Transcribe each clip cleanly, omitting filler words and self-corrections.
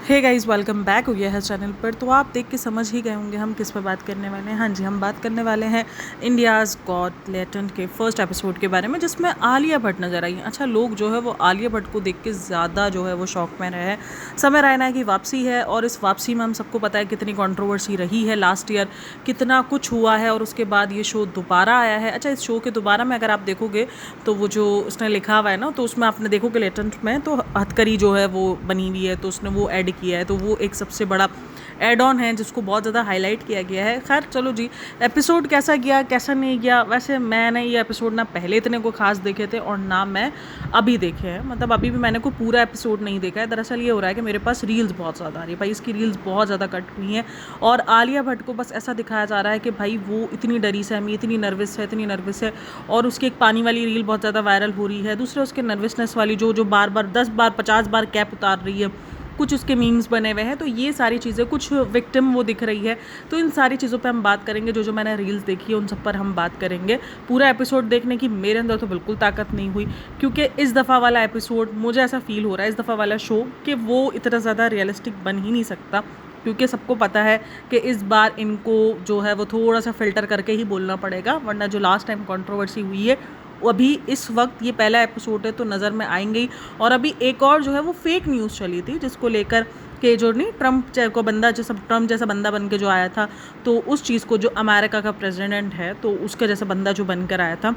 Hey guys, welcome back हो गया है चैनल पर। तो आप देख के समझ ही गए होंगे हम किस पर बात करने वाले हैं। हाँ जी, हम बात करने वाले हैं इंडियाज़ गॉट टैलेंट के फर्स्ट एपिसोड के बारे में, जिसमें आलिया भट्ट नज़र आई। अच्छा, लोग जो है वो आलिया भट्ट को देख के ज़्यादा जो है वो शौक में रहे हैं। समय रैना की वापसी है और इस वापसी में हम सबको पता है कितनी कंट्रोवर्सी रही है। लास्ट ईयर कितना कुछ हुआ है और उसके बाद ये शो दोबारा आया है। अच्छा, इस शो के दोबारा में अगर आप देखोगे तो वो जो उसने लिखा हुआ है ना, तो उसमें आपने देखोगे लेटेंट में तो हथकरी जो है वो बनी हुई है, तो उसने वो ऐड किया है। तो वो एक सबसे बड़ा एड ऑन है जिसको बहुत ज़्यादा हाईलाइट किया गया है। खैर चलो जी, एपिसोड कैसा गया कैसा नहीं गया, वैसे मैंने ये एपिसोड ना पहले इतने को खास देखे थे और ना मैं अभी देखे हैं। मतलब अभी भी मैंने को पूरा एपिसोड नहीं देखा है। दरअसल ये हो रहा है कि मेरे पास रील्स बहुत ज़्यादा आ रही है भाई, इसकी रील्स बहुत ज़्यादा कट हुई हैं और आलिया भट्ट को बस ऐसा दिखाया जा रहा है कि भाई वो इतनी डरी सहमी, इतनी नर्वस है। और उसकी एक पानी वाली रील बहुत ज़्यादा वायरल हो रही है। दूसरे उसके नर्वसनेस वाली जो बार बार 10 बार 50 बार कैप उतार रही है, कुछ उसके मीम्स बने हुए हैं। तो ये सारी चीज़ें, कुछ विक्टिम वो दिख रही है। तो इन सारी चीज़ों पे हम बात करेंगे। जो मैंने रील्स देखी है उन सब पर हम बात करेंगे। पूरा एपिसोड देखने की मेरे अंदर तो बिल्कुल ताकत नहीं हुई, क्योंकि इस दफ़ा वाला एपिसोड मुझे ऐसा फील हो रहा है, इस दफ़ा वाला शो, कि वो इतना ज़्यादा रियलिस्टिक बन ही नहीं सकता। क्योंकि सबको पता है कि इस बार इनको जो है वो थोड़ा सा फ़िल्टर करके ही बोलना पड़ेगा, वरना जो लास्ट टाइम कंट्रोवर्सी हुई है अभी इस वक्त ये पहला एपिसोड है तो नज़र में आएंगे ही। और अभी एक और जो है वो फेक न्यूज़ चली थी जिसको लेकर के जो नहीं ट्रम्प जैसा बंदा बन के जो आया था, तो उस चीज़ को, जो अमेरिका का प्रेसिडेंट है तो उसका जैसा बंदा जो बनकर आया था,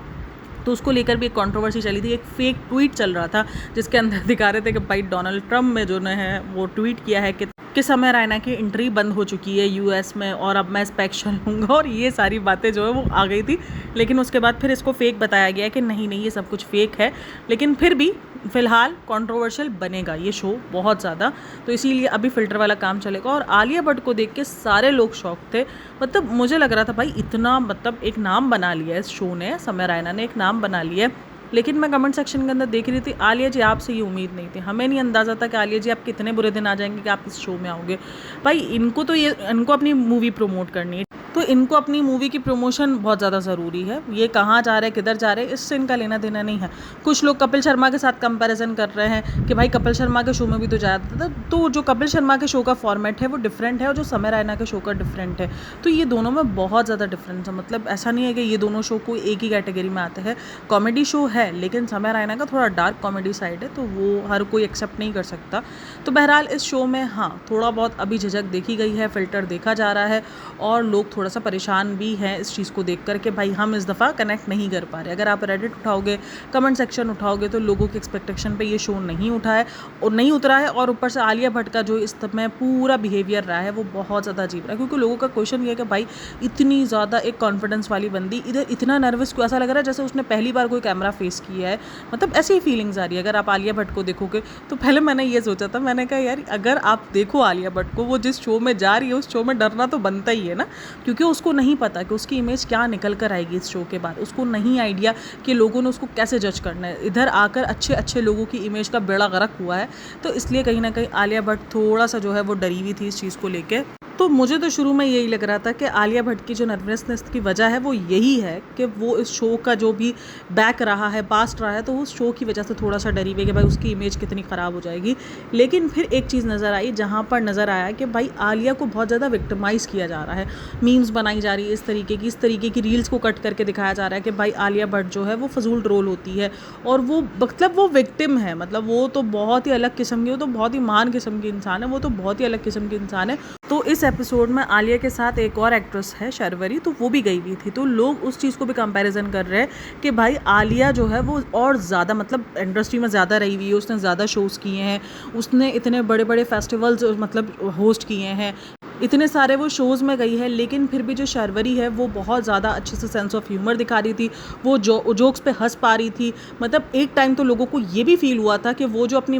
तो उसको लेकर भी एक कंट्रोवर्सी चली थी। एक फेक ट्वीट चल रहा था जिसके अंदर दिखा रहे थे कि भाई डोनाल्ड ट्रम्प में जो है वो ट्वीट किया है कि समय रैना की एंट्री बंद हो चुकी है यूएस में और अब मैं स्पेशल लूँगा, और ये सारी बातें जो है वो आ गई थी। लेकिन उसके बाद फिर इसको फेक बताया गया कि नहीं ये सब कुछ फेक है। लेकिन फिर भी फ़िलहाल कंट्रोवर्शियल बनेगा ये शो बहुत ज़्यादा, तो इसीलिए अभी फ़िल्टर वाला काम चलेगा। और आलिया भट्ट को देख के सारे लोग शौक थे। मतलब मुझे लग रहा था भाई इतना, मतलब एक नाम बना लिया है इस शो ने, समय रैना ने एक नाम बना लिया है। लेकिन मैं कमेंट सेक्शन के अंदर देख रही थी, आलिया जी आपसे ये उम्मीद नहीं थी, हमें नहीं अंदाज़ा था कि आलिया जी आप कितने बुरे दिन आ जाएंगे कि आप इस शो में आओगे। भाई इनको अपनी मूवी प्रमोट करनी है, तो इनको अपनी मूवी की प्रमोशन बहुत ज़्यादा ज़रूरी है। ये कहाँ जा रहे हैं, किधर जा रहे हैं, इससे इनका लेना देना नहीं है। कुछ लोग कपिल शर्मा के साथ कंपैरिजन कर रहे हैं कि भाई कपिल शर्मा के शो में भी तो जाता था। तो जो कपिल शर्मा के शो का फॉर्मेट है वो डिफरेंट है और जो समय रैना के शो का डिफरेंट है। तो ये दोनों में बहुत ज़्यादा डिफरेंस है। मतलब ऐसा नहीं है कि ये दोनों शो को एक ही कैटेगरी में आते हैं। कॉमेडी शो है लेकिन समय रैना का थोड़ा डार्क कॉमेडी साइड है, तो वो हर कोई एक्सेप्ट नहीं कर सकता। तो बहरहाल इस शो में हाँ थोड़ा बहुत अभी झिझक देखी गई है, फ़िल्टर देखा जा रहा है और लोग थोड़ा सा परेशान भी हैं इस चीज़ को देखकर कि भाई हम इस दफ़ा कनेक्ट नहीं कर पा रहे। अगर आप रेडिट उठाओगे, कमेंट सेक्शन उठाओगे, तो लोगों के एक्सपेक्टेशन पे ये शो नहीं उठा है और नहीं उतरा है। और ऊपर से आलिया भट्ट का जो इस समय पूरा बिहेवियर रहा है वो बहुत ज़्यादा अजीब रहा है, क्योंकि लोगों का क्वेश्चन ये है कि भाई इतनी ज़्यादा एक कॉन्फिडेंस वाली बंदी इधर इतना नर्वस क्यों, ऐसा लग रहा है जैसे उसने पहली बार कोई कैमरा फेस किया है। मतलब ऐसी ही फीलिंग्स आ रही है। अगर आप आलिया भट्ट को देखोगे तो पहले मैंने ये सोचा था, मैंने कहा यार अगर आप देखो आलिया भट्ट को, वो जिस शो में जा रही है उस शो में डरना तो बनता ही है ना, क्योंकि उसको नहीं पता कि उसकी इमेज क्या निकल कर आएगी इस शो के बाद। उसको नहीं आइडिया कि लोगों ने उसको कैसे जज करना है। इधर आकर अच्छे अच्छे लोगों की इमेज का बेड़ा गर्क हुआ है, तो इसलिए कहीं ना कहीं आलिया भट्ट थोड़ा सा जो है वो डरी हुई थी इस चीज़ को लेकर। तो मुझे तो शुरू में यही लग रहा था कि आलिया भट्ट की जो नर्वसनेस की वजह है वो यही है कि वो इस शो का जो भी बैक रहा है, पास्ट रहा है, तो उस शो की वजह से थोड़ा सा डरी हुई कि भाई उसकी इमेज कितनी ख़राब हो जाएगी। लेकिन फिर एक चीज़ नज़र आई जहाँ पर नज़र आया कि भाई आलिया को बहुत ज़्यादा विक्टिमाइज़ किया जा रहा है, मीम्स बनाई जा रही है इस तरीके की रील्स को कट करके दिखाया जा रहा है कि भाई आलिया भट्ट जो है वो फजूल ट्रोल होती है और वो मतलब वो विक्टिम है। मतलब वो तो बहुत ही अलग किस्म की, वो तो बहुत ही महान किस्म की इंसान है, वो तो बहुत ही अलग किस्म की इंसान है। तो इस एपिसोड में आलिया के साथ एक और एक्ट्रेस है शर्वरी, तो वो भी गई हुई थी। तो लोग उस चीज़ को भी कंपैरिजन कर रहे हैं कि भाई आलिया जो है वो और ज़्यादा, मतलब इंडस्ट्री में ज़्यादा रही हुई है, उसने ज़्यादा शोज़ किए हैं, उसने इतने बड़े बड़े फेस्टिवल्स मतलब होस्ट किए हैं, इतने सारे वो शोज़ में गई है। लेकिन फिर भी जो शर्वरी है वो बहुत ज़्यादा अच्छे से सेंस ऑफ ह्यूमर दिखा रही थी, वो जोक्स पे हंस पा रही थी। मतलब एक टाइम तो लोगों को ये भी फील हुआ था कि वो जो अपनी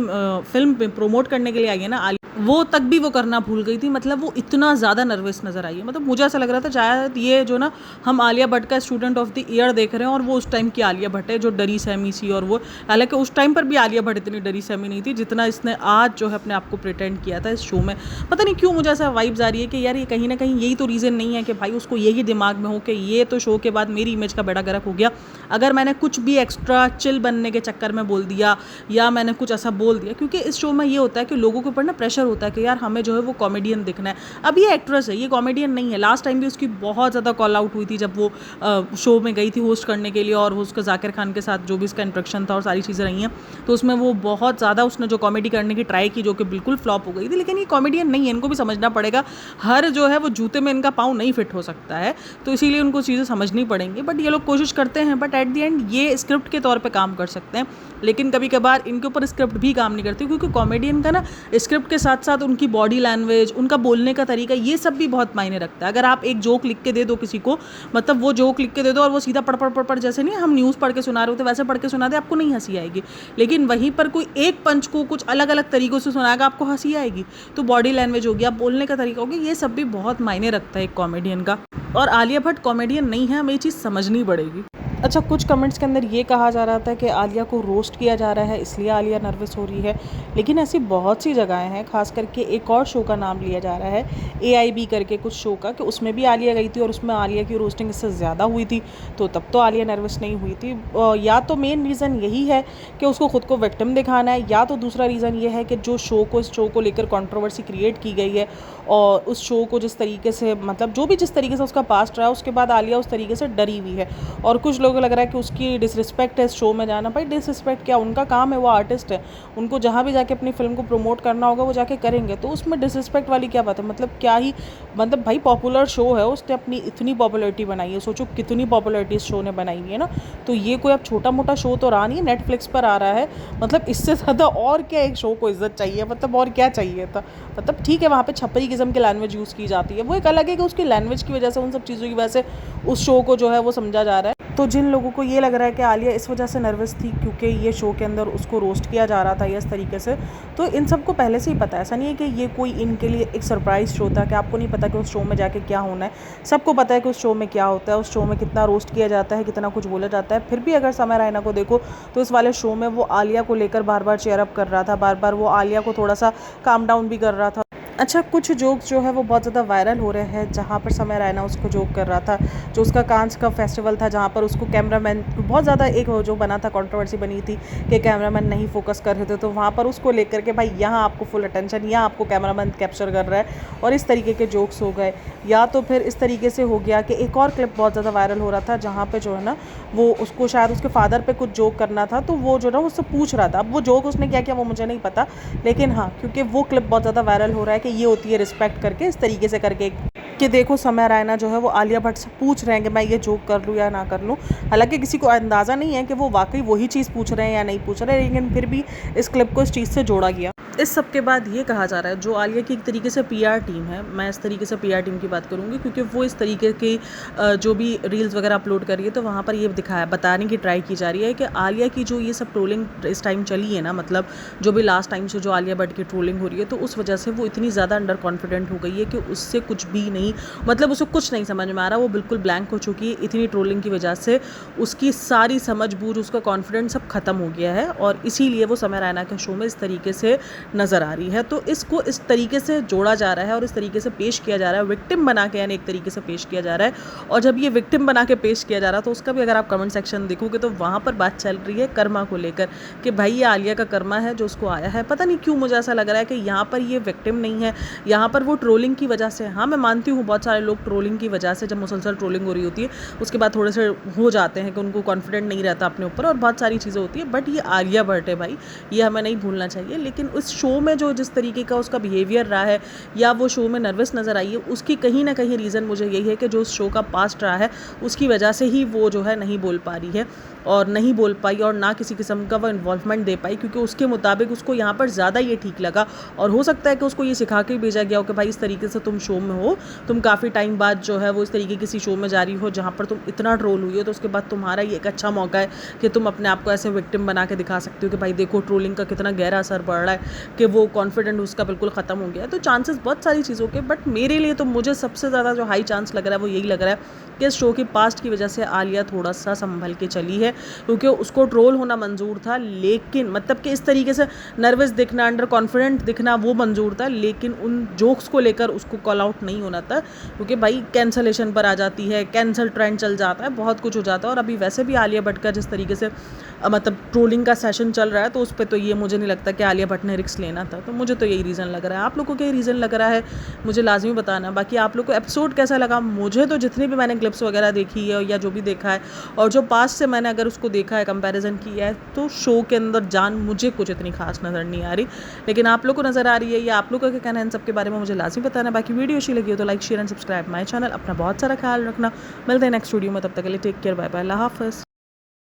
फिल्म प्रमोट करने के लिए आई है ना, वो तक भी वो करना भूल गई थी। मतलब वो इतना ज़्यादा नर्वस नज़र आई है। मतलब मुझे ऐसा लग रहा था शायद ये जो ना हम आलिया भट्ट का स्टूडेंट ऑफ द ईयर देख रहे हैं और वो उस टाइम की आलिया भट्ट है जो डरी सहमी सी। और वो हालांकि उस टाइम पर भी आलिया भट्ट इतनी डरी सहमी नहीं थी जितना इसने आज जो है अपने आप को प्रिटेंड किया था इस शो में। पता नहीं क्यों मुझे ऐसा वाइब्स आ रही है कि यार ये कहीं ना कहीं यही तो रीज़न नहीं है कि भाई उसको यही दिमाग में हो कि ये तो शो के बाद मेरी इमेज का बेड़ा गर्क हो गया, अगर मैंने कुछ भी एक्स्ट्रा चिल बनने के चक्कर में बोल दिया या मैंने कुछ ऐसा बोल दिया। क्योंकि इस शो में ये होता है कि लोगों के ऊपर ना प्रेशर होता है कि यार हमें जो है वो कॉमेडियन दिखना है। अब ये एक्ट्रेस है, ये कॉमेडियन नहीं है। लास्ट टाइम भी उसकी बहुत ज़्यादा कॉल आउट हुई थी जब वो शो में गई थी होस्ट करने के लिए, और उसका जाकिर खान के साथ जो भी इसका इंट्रैक्शन था और सारी चीज़ें रही हैं, तो उसमें वो बहुत ज़्यादा उसने जो कॉमेडी करने की ट्राई की जो कि बिल्कुल फ्लॉप हो गई थी। लेकिन ये कॉमेडियन नहीं है, इनको भी समझना पड़ेगा, हर जो है वो जूते में इनका पाँव नहीं फिट हो सकता है, तो इसीलिए उनको चीज़ें समझनी पड़ेंगी। बट ये लोग कोशिश करते हैं, बट एट द एंड ये स्क्रिप्ट के तौर पे काम कर सकते हैं, लेकिन कभी कभार इनके ऊपर स्क्रिप्ट भी काम नहीं करती, क्योंकि कॉमेडियन का ना स्क्रिप्ट के साथ साथ उनकी बॉडी लैंग्वेज, उनका बोलने का तरीका, ये सब भी बहुत मायने रखता है। अगर आप एक जोक लिख के दे दो किसी को, मतलब वो जोक लिख के दे दो और वो सीधा पढ़ पढ़ पढ़ पढ़, जैसे नहीं हम न्यूज़ पढ़ के सुना रहे होते वैसे पढ़ के सुना दे, आपको नहीं हंसी आएगी। लेकिन वहीं पर कोई एक पंच को कुछ अलग अलग तरीक़ों से सुनाएगा, आपको हंसी आएगी। तो बॉडी लैंग्वेज हो गया, बोलने का तरीका हो गया, ये सब भी बहुत मायने रखता है एक कॉमेडियन का। और आलिया भट्ट कॉमेडियन नहीं है, हमें ये चीज़ समझनी पड़ेगी। अच्छा, कुछ कमेंट्स के अंदर ये कहा जा रहा था कि आलिया को रोस्ट किया जा रहा है इसलिए आलिया नर्वस हो रही है, लेकिन ऐसी बहुत सी जगहें हैं, खास करके एक और शो का नाम लिया जा रहा है AIB करके कुछ शो का, कि उसमें भी आलिया गई थी और उसमें आलिया की रोस्टिंग इससे ज़्यादा हुई थी, तो तब तो आलिया नर्वस नहीं हुई थी। या तो मेन रीज़न यही है कि उसको खुद को विक्टिम दिखाना है, या तो दूसरा रीज़न ये है कि जो इस शो को लेकर कंट्रोवर्सी क्रिएट की गई है और उस शो को जिस तरीके से, मतलब जो भी जिस तरीके से उसका पास्ट रहा, उसके बाद आलिया उस तरीके से डरी हुई है, और कुछ लोगों को लग रहा है कि उसकी डिसरिस्पेक्ट है इस शो में जाना। भाई डिसरिस्पेक्ट क्या, उनका काम है, वो आर्टिस्ट है, उनको जहाँ भी जाके अपनी फिल्म को प्रमोट करना होगा वो जाके करेंगे, तो उसमें डिसरिस्पेक्ट वाली क्या बात है। मतलब क्या ही, मतलब भाई पॉपुलर शो है, उसने अपनी इतनी पॉपुलैरिटी बनाई है, सोचो कितनी पॉपुलैरिटी इस शो ने बनाई हुई है ना। तो ये कोई अब छोटा मोटा शो तो रहा नहीं है, नेटफ्लिक्स पर आ रहा है, मतलब इससे ज़्यादा और क्या एक शो को इज्जत चाहिए, मतलब और क्या चाहिए था। मतलब ठीक है, वहाँ पे छपरी किस्म की लैंग्वेज यूज़ की जाती है, वो एक अलग है कि उसकी लैंग्वेज की वजह से, उन सब चीज़ों की वजह से उस शो को जो है वो समझा जा रहा है। तो जिन लोगों को ये लग रहा है कि आलिया इस वजह से नर्वस थी क्योंकि ये शो के अंदर उसको रोस्ट किया जा रहा था या इस तरीके से, तो इन सबको पहले से ही पता है। ऐसा नहीं है कि ये कोई इनके लिए एक सरप्राइज़ शो था कि आपको नहीं पता कि उस शो में जाके क्या होना है। सबको पता है कि उस शो में क्या होता है, उस शो में कितना रोस्ट किया जाता है, कितना कुछ बोला जाता है। फिर भी अगर समय रैना को देखो तो इस वाले शो में वो आलिया को लेकर बार बार चेयर अप कर रहा था, बार बार वो आलिया को थोड़ा सा काम डाउन भी कर रहा था। अच्छा, कुछ जोक्स जो है वो बहुत ज़्यादा वायरल हो रहे हैं, जहाँ पर समय रैना उसको जोक कर रहा था, जो उसका कांच का फेस्टिवल था जहाँ पर उसको कैमरामैन बहुत ज़्यादा एक जो बना था, कंट्रोवर्सी बनी थी कि कैमरामैन नहीं फोकस कर रहे थे, तो वहाँ पर उसको लेकर के भाई यहाँ आपको फुल अटेंशन, यहाँ आपको कैमरामैन कैप्चर कर रहा है, और इस तरीके के जोक्स हो गए। या तो फिर इस तरीके से हो गया कि एक और क्लिप बहुत ज़्यादा वायरल हो रहा था जहाँ पर जो है ना वो उसको शायद उसके फादर पर कुछ जोक करना था, तो वो जो ना उससे पूछ रहा था। अब वो जोक उसने क्या किया वो मुझे नहीं पता, लेकिन हाँ, क्योंकि वो क्लिप बहुत ज़्यादा वायरल हो रहा है कि ये होती है रिस्पेक्ट करके, इस तरीके से करके कि देखो समय रैना जो है वो आलिया भट्ट से पूछ रहे हैं कि मैं ये जोक कर लूँ या ना कर लूँ। हालांकि किसी को अंदाज़ा नहीं है कि वो वाकई वही चीज़ पूछ रहे हैं या नहीं पूछ रहे हैं, लेकिन फिर भी इस क्लिप को इस चीज़ से जोड़ा गया। इस सब के बाद ये कहा जा रहा है जो आलिया की एक तरीके से PR टीम है, मैं इस तरीके से PR टीम की बात करूँगी क्योंकि वो इस तरीके की जो भी रील्स वगैरह अपलोड कर रही है, तो वहाँ पर ये बताने की ट्राई की जा रही है कि आलिया की जो ये सब ट्रोलिंग इस टाइम चली है ना, मतलब जो भी लास्ट टाइम से जो आलिया भट्ट की ट्रोलिंग हो रही है, तो उस वजह से वो इतनी ज़्यादा अंडर कॉन्फिडेंट हो गई है कि उससे कुछ भी नहीं, मतलब उसे कुछ नहीं समझ में आ रहा, वो बिल्कुल ब्लैंक हो चुकी है। इतनी ट्रोलिंग की वजह से उसकी सारी समझ बूझ, उसका कॉन्फिडेंस सब खत्म हो गया है, और इसीलिए वो समय रैना के शो में इस तरीके से नज़र आ रही है। तो इसको इस तरीके से जोड़ा जा रहा है और इस तरीके से पेश किया जा रहा है, विक्टिम बना के, यानी एक तरीके से पेश किया जा रहा है। और जब ये विक्टिम बना के पेश किया जा रहा है तो उसका भी अगर आप कमेंट सेक्शन देखोगे तो वहाँ पर बात चल रही है कर्मा को लेकर कि भाई ये आलिया का कर्मा है जो उसको आया है। पता नहीं क्यों मुझे ऐसा लग रहा है कि यहाँ पर ये विक्टिम नहीं है, यहाँ पर वो ट्रोलिंग की वजह से। हाँ, मैं मानती हूँ बहुत सारे लोग ट्रोलिंग की वजह से, जब मुसलसल ट्रोलिंग हो रही होती है उसके बाद थोड़े से हो जाते हैं कि उनको कॉन्फिडेंट नहीं रहता अपने ऊपर, और बहुत सारी चीज़ें होती है। बट ये आलिया भट्ट है भाई, ये हमें नहीं भूलना चाहिए। लेकिन उस शो में जो जिस तरीके का उसका बिहेवियर रहा है या वो शो में नर्वस नज़र आई है, उसकी कहीं ना कहीं रीज़न मुझे यही है कि जो उस शो का पास्ट रहा है उसकी वजह से ही वो जो है नहीं बोल पा रही है, और नहीं बोल पाई और ना किसी किस्म का वो इन्वॉल्वमेंट दे पाई, क्योंकि उसके मुताबिक उसको यहाँ पर ज़्यादा ये ठीक लगा। और हो सकता है कि उसको ये सिखा के भेजा गया हो कि भाई इस तरीके से तुम शो में हो, तुम काफ़ी टाइम बाद जो है वो इस तरीके किसी शो में जा रही हो जहाँ पर तुम इतना ट्रोल हुई हो, तो उसके बाद तुम्हारा ये एक अच्छा मौका है कि तुम अपने आप को ऐसे विक्टिम बना के दिखा सकते हो कि भाई देखो ट्रोलिंग का कितना गहरा असर पड़ रहा है, कि वो कॉन्फिडेंट उसका बिल्कुल ख़त्म हो गया है। तो चांसेस बहुत सारी चीज़ों के, बट मेरे लिए तो मुझे सबसे ज़्यादा जो हाई चांस लग रहा है वो यही लग रहा है कि इस शो की पास्ट की वजह से आलिया थोड़ा सा संभल के चली है, क्योंकि उसको ट्रोल होना मंजूर था, लेकिन मतलब कि इस तरीके से नर्वस दिखना, अंडर कॉन्फिडेंट दिखना वो मंजूर था, लेकिन उन जोक्स को लेकर उसको कॉल आउट नहीं होना था, क्योंकि भाई कैंसलेशन पर आ जाती है, कैंसल ट्रेंड चल जाता है, बहुत कुछ हो जाता है। और अभी वैसे भी आलिया भट्ट का जिस तरीके से मतलब ट्रोलिंग का सेशन चल रहा है, तो उस पर तो ये मुझे नहीं लगता कि आलिया भट्ट ने रिस्क लेना था। तो मुझे तो यही रीज़न लग रहा है। आप लोगों को क्या रीज़न लग रहा है मुझे लाजमी बताना। बाकी आप लोग को एपिसोड कैसा लगा, मुझे तो जितनी भी मैंने क्लिप्स वगैरह देखी है या जो भी देखा है और जो पास्ट से मैंने अगर उसको देखा है, कंपैरिजन किया है, तो शो के अंदर जान मुझे कुछ इतनी खास नज़र नहीं आ रही। लेकिन आप लोग को नज़र आ रही है या आप लोग का क्या कहना है इन सब के बारे में मुझे लाजमी बताना। बाकी वीडियो अच्छी लगी हो तो like share and subscribe my channel. अपना बहुत सारा ख्याल रखना। मिलते हैं नेक्स्ट वीडियो में, तब तक के लिए टेक केयर, बाय बाय, अल्लाह हाफ़िज़।